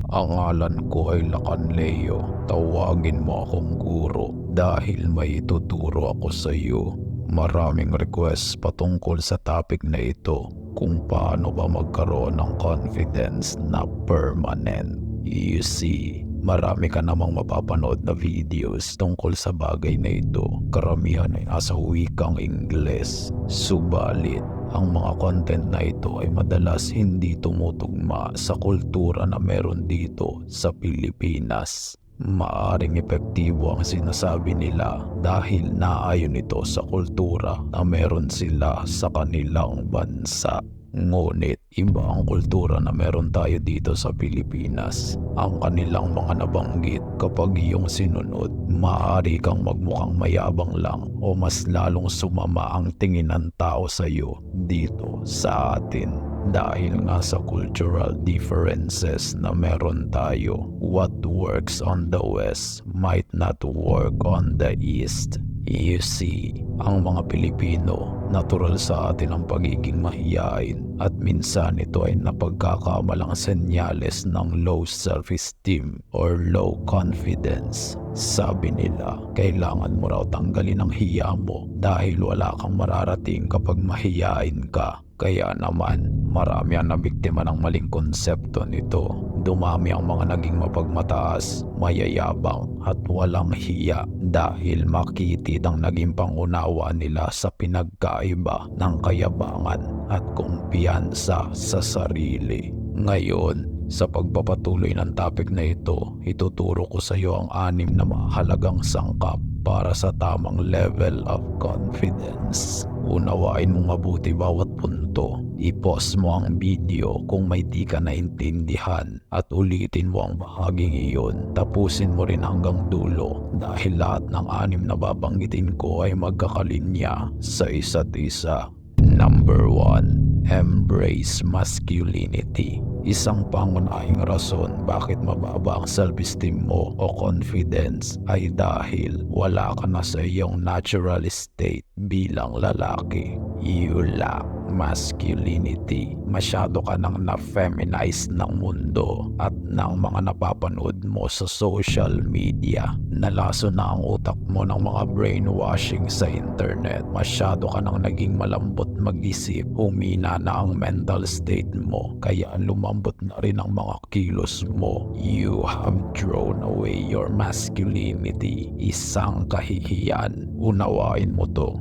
Ang ngalan ko ay Lacan Leo. Tawagin mo akong guro dahil may ituturo ako sa iyo. Maraming requests patungkol sa topic na ito, kung paano ba magkaroon ng confidence na permanent. You see, marami ka namang mapapanood na videos tungkol sa bagay na ito. Karamihan ay nasa wikang Ingles. Subalit, ang mga content na ito ay madalas hindi tumutugma sa kultura na meron dito sa Pilipinas. Maaring epektibo ang sinasabi nila dahil naayon ito sa kultura na meron sila sa kanilang bansa. Ngunit iba ang kultura na meron tayo dito sa Pilipinas. Ang kanilang mga nabanggit, kapag iyong sinunod, maaari kang magmukhang mayabang lang o mas lalong sumama ang tingin ng tao sa iyo dito sa atin. Dahil nga sa cultural differences na meron tayo, what works on the West might not work on the East. You see, ang mga Pilipino, natural sa atin ang pagiging mahiyain at minsan ito ay napagkakamalang senyales ng low self-esteem or low confidence. Sabi nila, kailangan mo raw tanggalin ang hiya mo dahil wala kang mararating kapag mahiyain ka. Kaya naman, marami ang nabiktima ng maling konsepto nito. Dumami ang mga naging mapagmataas, mayayabang at walang hiya dahil makitid ang naging pangunawa nila sa pinagkaiba ng kayabangan at kumpiyansa sa sarili. Ngayon, sa pagpapatuloy ng topic na ito, ituturo ko sa iyo ang 6 na mahalagang sangkap para sa tamang level of confidence. Unawain mo mabuti bawat punto. I-pause mo ang video kung may di ka naintindihan at ulitin mo ang bahaging iyon. Tapusin mo rin hanggang dulo dahil lahat ng 6 na babanggitin ko ay magkakalinya sa isa't isa. Number 1. Embrace masculinity. Isang pangunahing rason bakit mababa ang self-esteem mo o confidence ay dahil wala ka na sa iyong natural state bilang lalaki. You lack masculinity. Masyado ka nang na-feminize ng mundo at ng mga napapanood mo sa social media. Nalaso na ang utak mo ng mga brainwashing sa internet. Masyado ka nang naging malambot mag-isip. Humina na ang mental state mo kaya lumambot na rin ang mga kilos mo. You have thrown away your masculinity. Isang kahihiyan. Unawain mo to.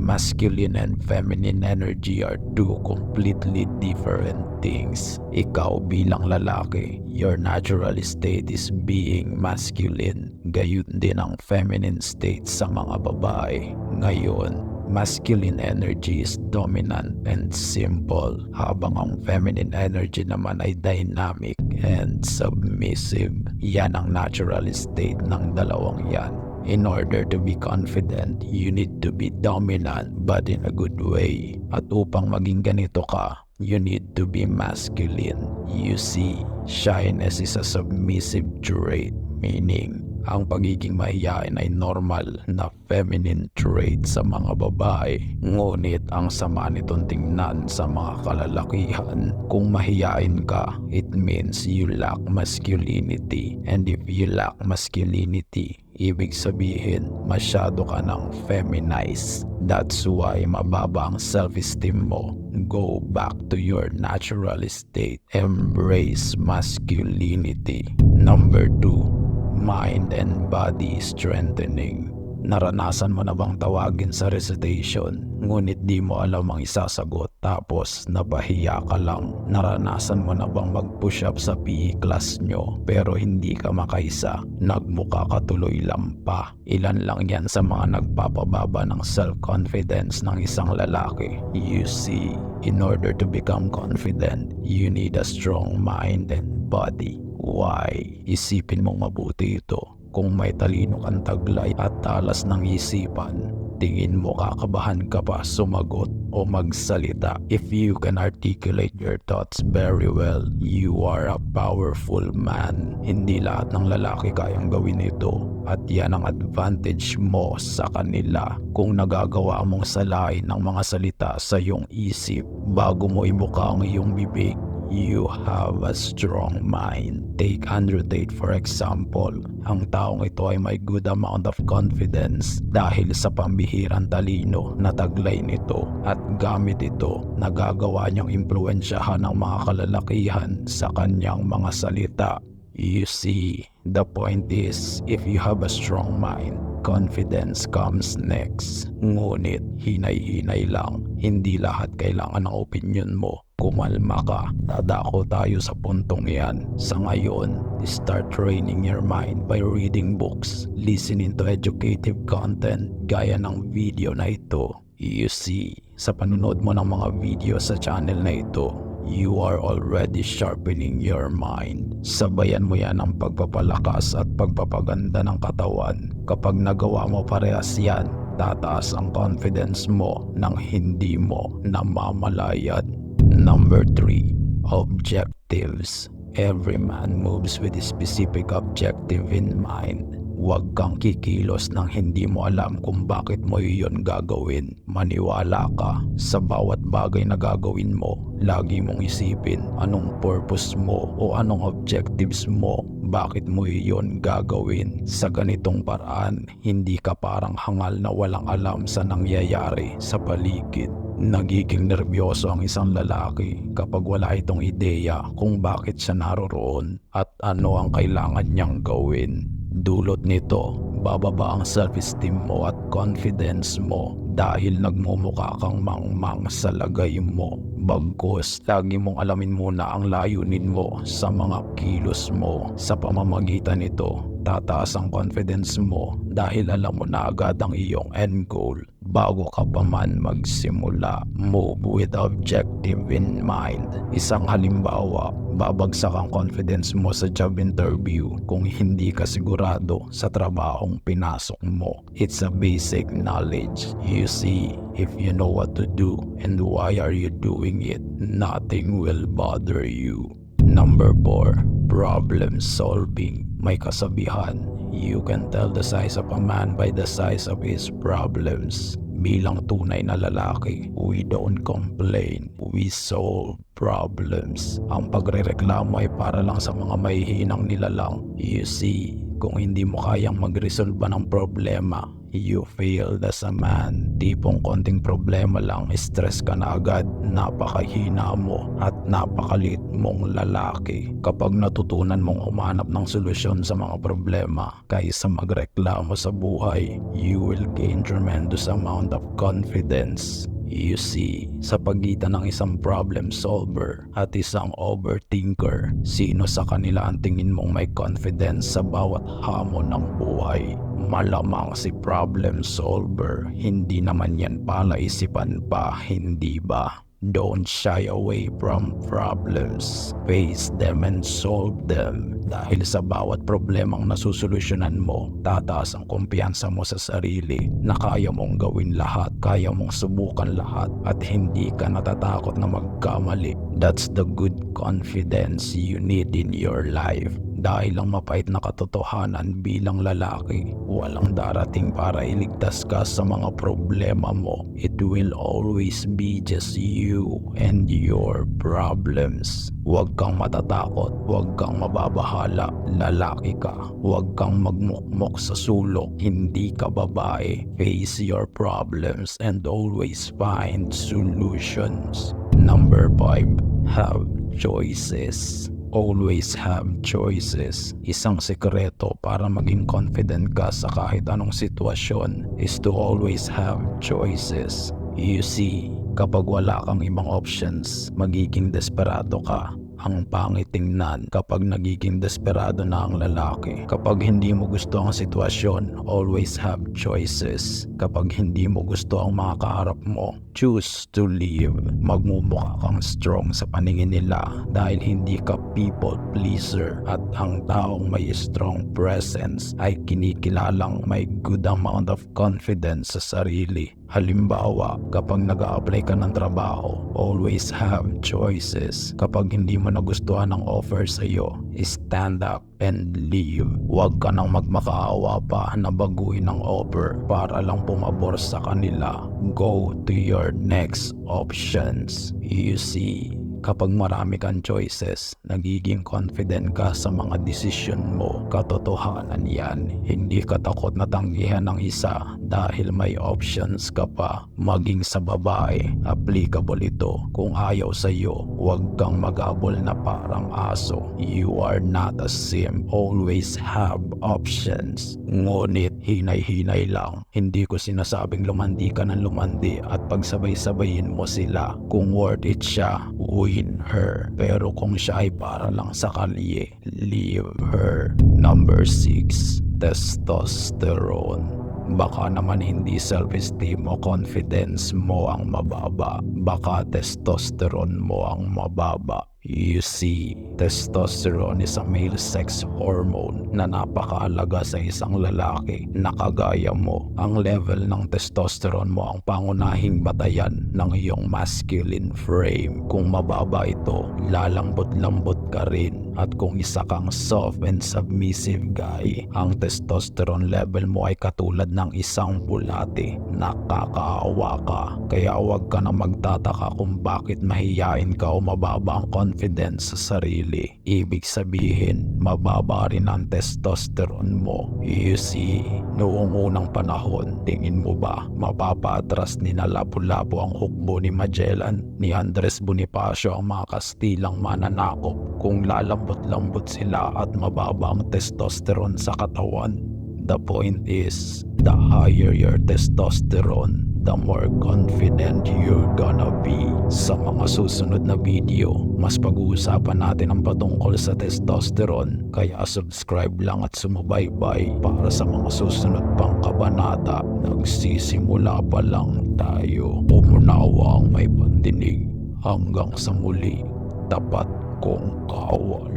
Masculine and feminine energy are two completely different things. Ikaw bilang lalaki, your natural state is being masculine. Gayun din ang feminine state sa mga babae. Ngayon, masculine energy is dominant and simple, habang ang feminine energy naman ay dynamic and submissive. Yan ang natural state ng dalawang yan. In order to be confident, you need to be dominant but in a good way. At upang maging ganito ka, you need to be masculine. You see, shyness is a submissive trait, meaning ang pagiging mahiyain ay normal na feminine trait sa mga babae. Ngunit ang sama nitong tingnan sa mga kalalakihan. Kung mahiyain ka, it means you lack masculinity. And if you lack masculinity, ibig sabihin masyado ka ng feminized. That's why mababa ang self-esteem mo. Go back to your natural state. Embrace masculinity. Number 2. Mind and body strengthening. Naranasan mo na bang tawagin sa recitation ngunit di mo alam ang isasagot tapos napahiya ka lang? Naranasan mo na bang mag-push up sa PE class nyo pero hindi ka makaisa? Nagmukha ka tuloy lampa. Ilan lang yan sa mga nagpapababa ng self-confidence ng isang lalaki. You see, in order to become confident, you need a strong mind and body. Why? Isipin mong mabuti ito. Kung may talino kang taglay at talas ng isipan, tingin mo kakabahan ka pa sumagot o magsalita. If you can articulate your thoughts very well, you are a powerful man. Hindi lahat ng lalaki kayang gawin ito at yan ang advantage mo sa kanila. Kung nagagawa mong salain ng mga salita sa iyong isip bago mo ibuka ang iyong bibig, You have a strong mind. Take Andrew Tate for example. Ang taong ito ay may good amount of confidence dahil sa pambihirang talino na taglay nito at gamit ito nagagawa niyang impluwensyahan ng mga kalalakihan sa kanyang mga salita. You see, the point is, if you have a strong mind, confidence comes next. Ngunit hinay-hinay lang, hindi lahat kailangan ng opinion mo. Kumalma ka, dadako tayo sa puntong yan. Sa ngayon, start training your mind by reading books, listening to educative content gaya ng video na ito. You see, sa panunod mo ng mga video sa channel na ito, you are already sharpening your mind. Sabayan mo yan ng pagpapalakas at pagpapaganda ng katawan. Kapag nagawa mo parehas yan, tataas ang confidence mo nang hindi mo namamalayan. Number 3. Objectives. Every man moves with a specific objective in mind. Huwag kang kikilos nang hindi mo alam kung bakit mo iyon gagawin. Maniwala ka, sa bawat bagay na gagawin mo, lagi mong isipin anong purpose mo o anong objectives mo. Bakit mo iyon gagawin? Sa ganitong paraan, hindi ka parang hangal na walang alam sa nangyayari sa paligid. Nagiging nervyoso ang isang lalaki kapag wala itong ideya kung bakit siya naroroon at ano ang kailangan niyang gawin. Dulot nito, bababa ang self-esteem mo at confidence mo dahil nagmumukha kang mangmang sa lagay mo. Bagkus, lagi mong alamin muna ang layunin mo sa mga kilos mo. Sa pamamagitan nito, tataas ang confidence mo dahil alam mo na agad ang iyong end goal bago ka pa man magsimula. Move with objective in mind. Isang halimbawa, babagsak ang confidence mo sa job interview kung hindi ka sigurado sa trabahong pinasok mo. It's a basic knowledge. You see, if you know what to do and why are you doing it, nothing will bother you. Number 4. Problem solving. May kasabihan, you can tell the size of a man by the size of his problems. Bilang tunay na lalaki, we don't complain, we solve problems. Ang pagrereklamo ay para lang sa mga mahihinang nilalang. You see, kung hindi mo kayang magresolba ng problema, you failed as a man. Tipong konting problema lang, stress ka na agad, napakahina mo at napakalit mong lalaki. Kapag natutunan mong humanap ng solusyon sa mga problema kaysa magreklamo sa buhay, you will gain tremendous amount of confidence. You see, sa pagitan ng isang problem solver at isang overthinker, sino sa kanila ang tingin mong may confidence sa bawat hamon ng buhay? Malamang si problem solver. Hindi naman yan palaisipan pa, hindi ba? Don't shy away from problems. Face them and solve them. Dahil sa bawat problemang nasusolusyonan mo, tataas ang kumpiyansa mo sa sarili na kaya mong gawin lahat, kaya mong subukan lahat at hindi ka natatakot na magkamali. That's the good confidence you need in your life. Dahil ang mapait na katotohanan bilang lalaki, walang darating para iligtas ka sa mga problema mo. It will always be just you and your problems. Huwag kang matatakot, huwag kang mababahala, lalaki ka. Huwag kang magmukmok sa sulok, hindi ka babae. Face your problems and always find solutions. Number 5. Have choices. Always have choices. Isang sekreto para maging confident ka sa kahit anong sitwasyon is to always have choices. You see, kapag wala kang ibang options, magiging desperado ka. Ang pangit tingnan kapag nagiging desperado na ang lalaki. Kapag hindi mo gusto ang sitwasyon, always have choices. Kapag hindi mo gusto ang mga kaharap mo, choose to live. Magmumukha kang strong sa paningin nila dahil hindi ka people pleaser at ang taong may strong presence ay kinikilalang may good amount of confidence sa sarili. Halimbawa, kapag nag-a-apply ka ng trabaho, always have choices. Kapag hindi mo nagustuhan ang offer sa iyo, stand up and leave. Huwag ka nang magmakaawa pa na baguhin ang offer para lang pumabor sa kanila. Go to your next options. You see, Kapag marami kang choices, nagiging confident ka sa mga desisyon mo. Katotohanan yan. Hindi ka takot na tanggihan ng isa dahil may options ka pa. Maging sa babae, applicable ito. Kung ayaw sa'yo, huwag kang magabol na parang aso. You are not a sim. Always have options. Ngunit hinay-hinay lang. Hindi ko sinasabing lumandi ka ng lumandi at pagsabay-sabayin mo sila. Kung worth it siya, win her. Pero kung siya ay para lang sa kalye, leave her. Number 6, testosterone. Baka naman hindi self-esteem o confidence mo ang mababa. Baka testosterone mo ang mababa. You see, testosterone is a male sex hormone na napakahalaga sa isang lalaki na kagaya mo. Ang level ng testosterone mo ang pangunahing batayan ng iyong masculine frame. Kung mababa ito, lalambot-lambot ka rin. At kung isa kang soft and submissive guy, ang testosterone level mo ay katulad ng isang bulate. Nakakaawa ka. Kaya huwag ka na magtataka kung bakit mahiyain ka o mababa ang confidence sa sarili. Ibig sabihin, mababa rin ang testosterone mo. You see, noong unang panahon, tingin mo ba mapapatras ni na Lapu-Lapu ang hukbo ni Magellan, ni Andres Bonifacio ang mga Kastilang mananakop kung lalambot-lambot sila at mababa ang testosterone sa katawan? The point is, the higher your testosterone, the more confident you're gonna be. Sa mga susunod na video, mas pag-uusapan natin ang patungkol sa testosterone. Kaya subscribe lang at sumubaybay para sa mga susunod pang kabanata. Nagsisimula pa lang tayo. Umunawa ang may pandinig. Hanggang sa muli, tapat kong kawal.